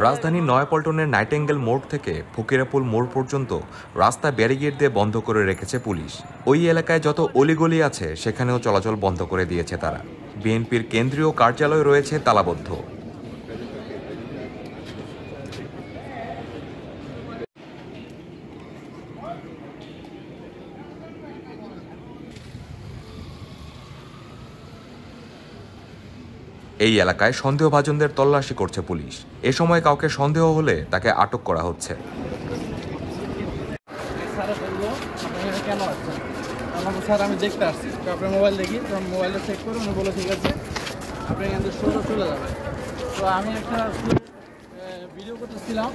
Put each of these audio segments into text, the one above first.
রাজধানীর নয়াপল্টনের নাইটেঙ্গেল মোড় থেকে ফকিরাপুল মোড় পর্যন্ত রাস্তা ব্যারিকেড দিয়ে বন্ধ করে রেখেছে পুলিশ। ওই এলাকায় যত অলিগলি আছে সেখানেও চলাচল বন্ধ করে দিয়েছে তারা। বিএনপির কেন্দ্রীয় কার্যালয় রয়েছে তালাবদ্ধ। এই এলাকায় সন্দেহভাজনদের তল্লাশি করছে পুলিশ। এ সময় কাউকে সন্দেহ হলে তাকে আটক করা হচ্ছে। স্যার আমি দেখতে আসছি, তো আপনার মোবাইল দেখি, তো মোবাইলটা চেক করে উনি বলে ঠিক আছে আপনি এখান থেকে চলে যাবেন। তো আমি একটা ভিডিও করতেছিলাম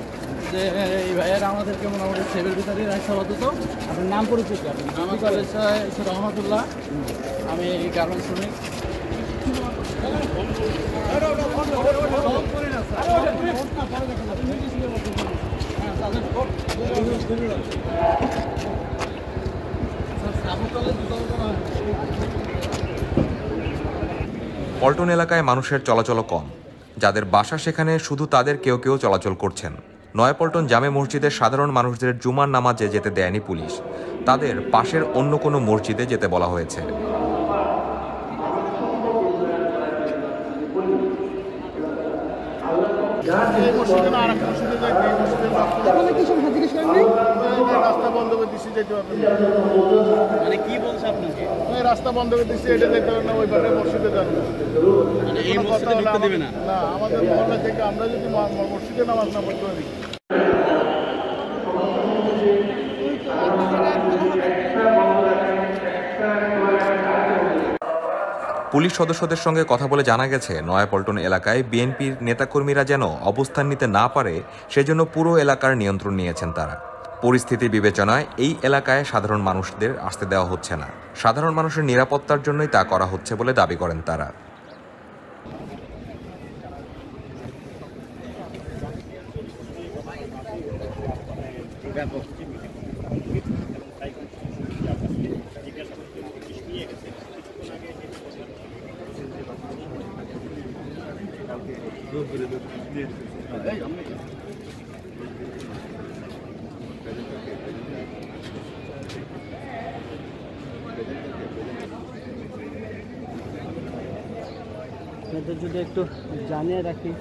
যে এই ভাইয়ের আমাদেরকে মোটামুটি সেভের ভিতরে রাখতে হতো। তো আপনার নাম পরিচয় কি? আপনি আমার কলেজ রহমতুল্লাহ, আমি গার্মেন্টস শ্রমিক। পল্টন এলাকায় মানুষের চলাচল কম। যাদের বাসা সেখানে শুধু তাদের কেউ কেউ চলাচল করছেন। নয়াপল্টন জামে মসজিদের সাধারণ মানুষদের জুমার নামাজে যেতে দেয়নি পুলিশ। তাদের পাশের অন্য কোনো মসজিদে যেতে বলা হয়েছে। রাস্তা বন্ধ করে দিচ্ছি, যেতে পারবেন মানে কি বলছে আপনাকে? রাস্তা বন্ধ করে দিচ্ছি, এটা যেতে পারবেন না, ওই পারে মসজিদে যাবেন এই মসজিদে ঢুকতে দেবে না? না, আমাদের মহল্লা থেকে আমরা যদি মসজিদে নামাজ না পড়তে পারি। পুলিশ সদস্যদের সঙ্গে কথা বলে জানা গেছে, নয়াপল্টন এলাকায় বিএনপির নেতাকর্মীরা যেন অবস্থান নিতে না পারে সেজন্য পুরো এলাকার নিয়ন্ত্রণ নিয়েছেন তারা। পরিস্থিতি বিবেচনায় এই এলাকায় সাধারণ মানুষদের আসতে দেওয়া হচ্ছে না। সাধারণ মানুষের নিরাপত্তার জন্যই তা করা হচ্ছে বলে দাবি করেন তারা। যদি একটু জানিয়ে রাখি।